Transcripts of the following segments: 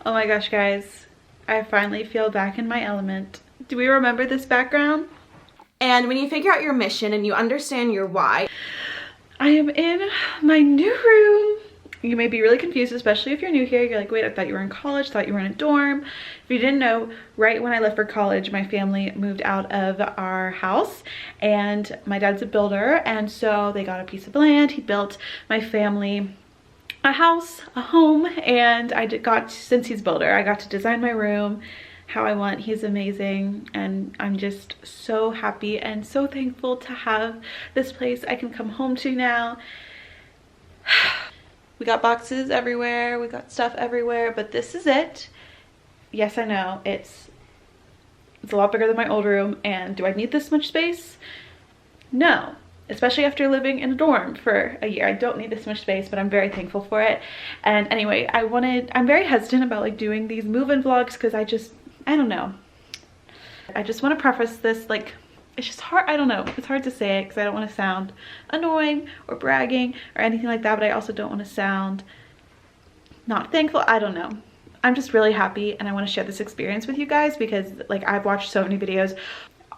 Oh my gosh, guys. I finally feel back in my element. Do we remember this background? And when you figure out your mission and you understand your why. I am in my new room. You may be really confused, especially if you're new here. You're like, wait, I thought you were in college, thought you were in a dorm. If you didn't know, right when I left for college, my family moved out of our house, and my dad's a builder, and so they got a piece of land. He built my family a house, a home, and since he's a builder, I got to design my room how I want. He's amazing, and I'm just so happy and so thankful to have this place I can come home to now. We got boxes everywhere, we got stuff everywhere, but this is it. Yes, I know, it's a lot bigger than my old room, and do I need this much space? No. Especially after living in a dorm for a year. I don't need this much space, but I'm very thankful for it. And anyway, I'm very hesitant about like doing these move-in vlogs because I don't know. I just want to preface this, like, it's just hard, I don't know, it's hard to say it because I don't want to sound annoying or bragging or anything like that, but I also don't want to sound not thankful. I don't know. I'm just really happy, and I want to share this experience with you guys because like I've watched so many videos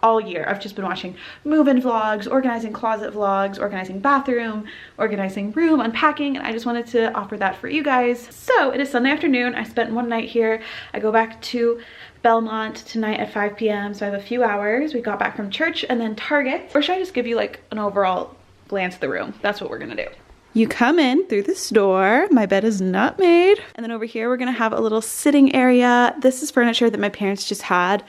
all year. I've just been watching move-in vlogs, organizing closet vlogs, organizing bathroom, organizing room, unpacking, and I just wanted to offer that for you guys. So it is Sunday afternoon. I spent one night here. I go back to Belmont tonight at 5 p.m. so I have a few hours. We got back from church and then Target. Or should I just give you like an overall glance at the room? That's what we're gonna do. You come in through this door. My bed is not made. And then over here, we're gonna have a little sitting area. This is furniture that my parents just had.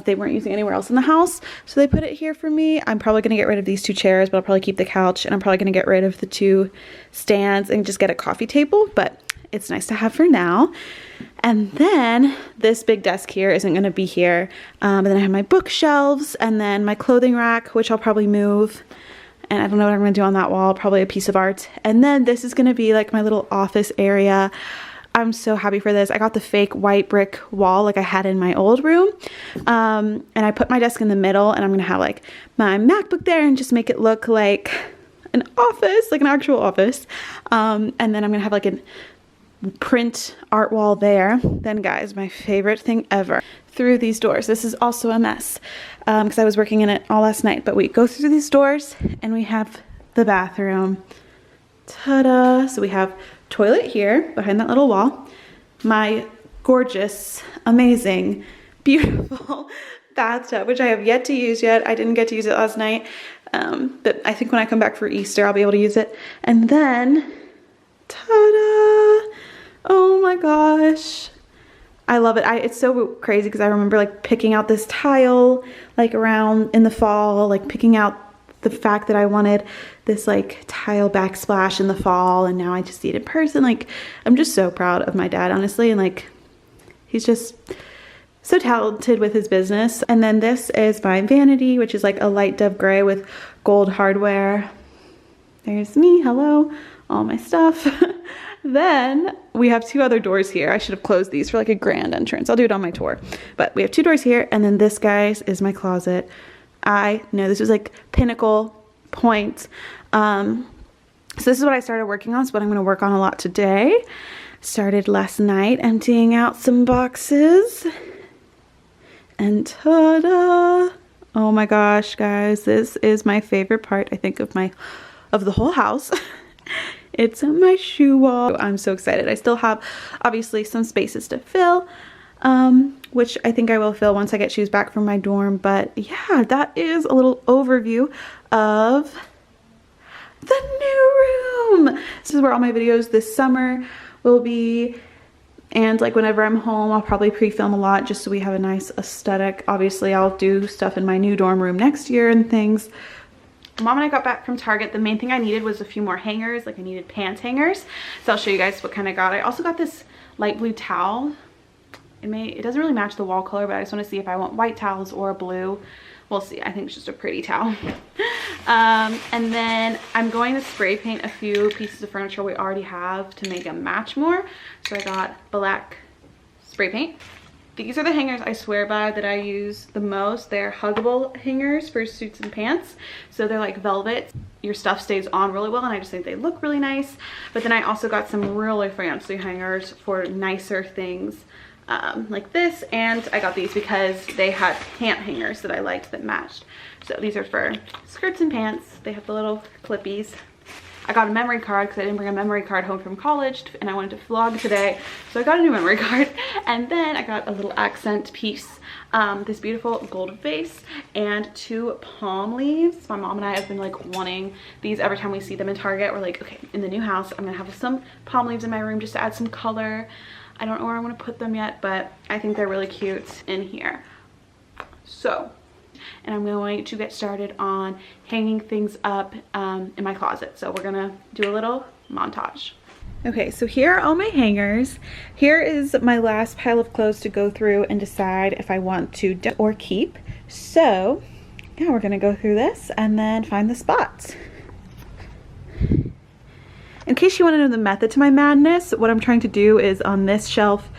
They weren't using anywhere else in the house, so they put it here for me. I'm probably gonna get rid of these 2 chairs, but I'll probably keep the couch, and I'm probably gonna get rid of the 2 stands and just get a coffee table, but it's nice to have for now. And then this big desk here isn't gonna be here. And then I have my bookshelves and then my clothing rack, which I'll probably move. And I don't know what I'm gonna do on that wall, probably a piece of art. And then this is gonna be like my little office area. I'm so happy for this. I got the fake white brick wall like I had in my old room. And I put my desk in the middle, and I'm gonna have like my MacBook there and just make it look like an office, like an actual office. And then I'm gonna have like a print art wall there. Then guys, my favorite thing ever, through these doors. This is also a mess because I was working in it all last night, but we go through these doors and we have the bathroom. Ta-da! So we have toilet here behind that little wall, my gorgeous, amazing, beautiful bathtub, which I have yet to use yet. I didn't get to use it last night, but I think when I come back for Easter I'll be able to use it. And then ta-da! Oh my gosh, I love it. It's so crazy because I remember like picking out this tile like around in the fall, like picking out the fact that I wanted this like tile backsplash in the fall, and now I just see it in person. Like, I'm just so proud of my dad, honestly, and like he's just so talented with his business. And then this is my vanity, which is like a light dove gray with gold hardware. There's me, hello, all my stuff. Then we have 2 other doors here. I should have closed these for like a grand entrance. I'll do it on my tour. But we have 2 doors here, and then this, guys, is my closet. I know this was like pinnacle point. So this is what I started working on. It's what I'm going to work on a lot today. Started last night emptying out some boxes. And ta-da! Oh my gosh, guys, this is my favorite part, I think, of the whole house. It's my shoe wall. I'm so excited. I still have obviously some spaces to fill, which I think I will fill once I get shoes back from my dorm. But yeah, that is a little overview of the new room. This is where all my videos this summer will be. And like whenever I'm home, I'll probably pre-film a lot just so we have a nice aesthetic. Obviously, I'll do stuff in my new dorm room next year and things. Mom and I got back from Target. The main thing I needed was a few more hangers. Like I needed pants hangers. So I'll show you guys what kind I got. I also got this light blue towel. It doesn't really match the wall color, but I just want to see if I want white towels or blue. We'll see. I think it's just a pretty towel. And then I'm going to spray paint a few pieces of furniture we already have to make them match more. So I got black spray paint. These are the hangers I swear by that I use the most. They're huggable hangers for suits and pants. So they're like velvet. Your stuff stays on really well, and I just think they look really nice. But then I also got some really fancy hangers for nicer things like this. And I got these because they had pant hangers that I liked that matched. So these are for skirts and pants. They have the little clippies. I got a memory card because I didn't bring a memory card home from college and I wanted to vlog today. So I got a new memory card. And then I got a little accent piece, this beautiful gold vase and 2 palm leaves. My mom and I have been like wanting these every time we see them in Target. We're like, okay, in the new house, I'm gonna have some palm leaves in my room just to add some color. I don't know where I want to put them yet, but I think they're really cute in here. So, and I'm going to get started on hanging things up in my closet. So we're gonna do a little montage. Okay, so here are all my hangers. Here is my last pile of clothes to go through and decide if I want to donate or keep. So yeah, we're gonna go through this and then find the spots. In case you want to know the method to my madness, what I'm trying to do is on this shelf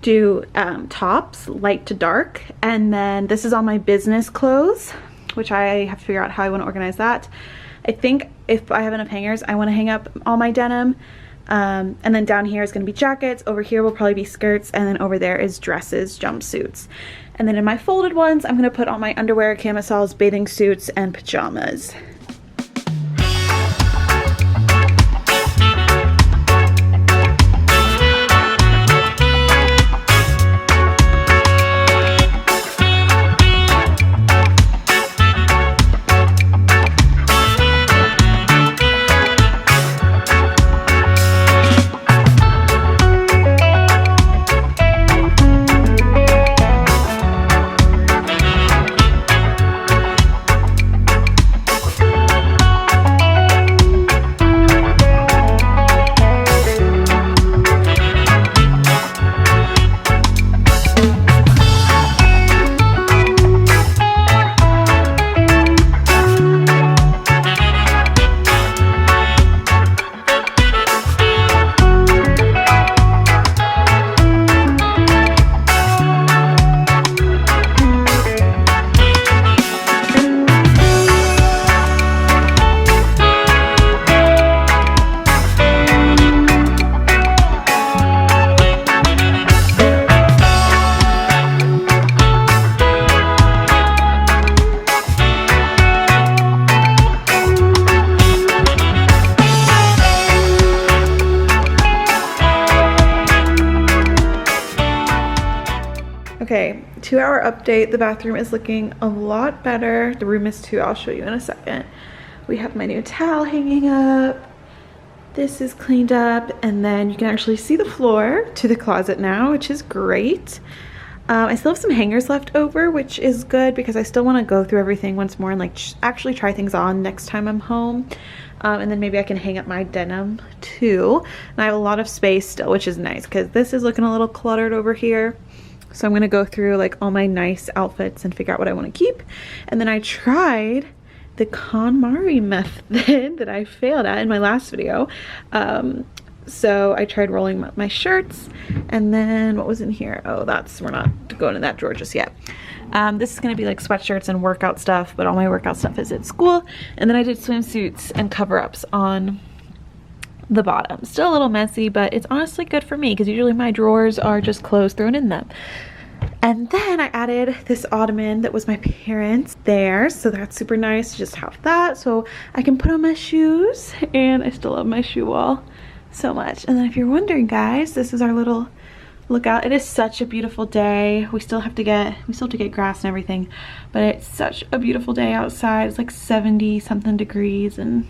do tops, light to dark, and then this is all my business clothes, which I have to figure out how I want to organize that. I think if I have enough hangers, I want to hang up all my denim, and then down here is going to be jackets, over here will probably be skirts, and then over there is dresses, jumpsuits. And then in my folded ones, I'm going to put all my underwear, camisoles, bathing suits, and pajamas. Okay, 2-hour update. The bathroom is looking a lot better. The room is too. I'll show you in a second. We have my new towel hanging up. This is cleaned up, and then you can actually see the floor to the closet now, which is great. I still have some hangers left over, which is good because I still want to go through everything once more and like actually try things on next time I'm home. And then maybe I can hang up my denim too. And I have a lot of space still, which is nice because this is looking a little cluttered over here. So I'm going to go through like all my nice outfits and figure out what I want to keep. And then I tried the KonMari method that I failed at in my last video. So I tried rolling up my shirts, and then what was in here? Oh, we're not going in that drawer just yet. This is going to be like sweatshirts and workout stuff, but all my workout stuff is at school. And then I did swimsuits and cover-ups on the bottom. Still a little messy, but it's honestly good for me because usually my drawers are just clothes thrown in them. And then I added this ottoman that was my parents' there, so that's super nice to just have that so I can put on my shoes. And I still love my shoe wall so much. And then if you're wondering, guys, this is our little lookout. It is such a beautiful day. We still have to get grass and everything, but it's such a beautiful day outside. It's like 70 something degrees, and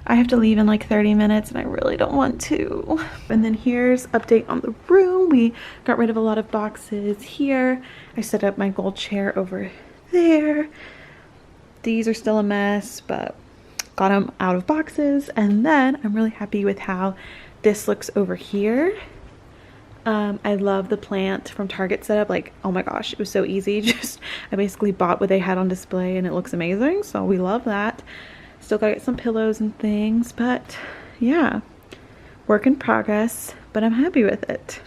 I have to leave in like 30 minutes and I really don't want to. And then here's update on the room. We got rid of a lot of boxes here. I set up my gold chair over there. These are still a mess, but got them out of boxes. And then I'm really happy with how this looks over here. I love the plant from Target setup. Like, oh my gosh, it was so easy. I basically bought what they had on display and it looks amazing. So we love that. Still gotta get some pillows and things, but yeah, work in progress, but I'm happy with it.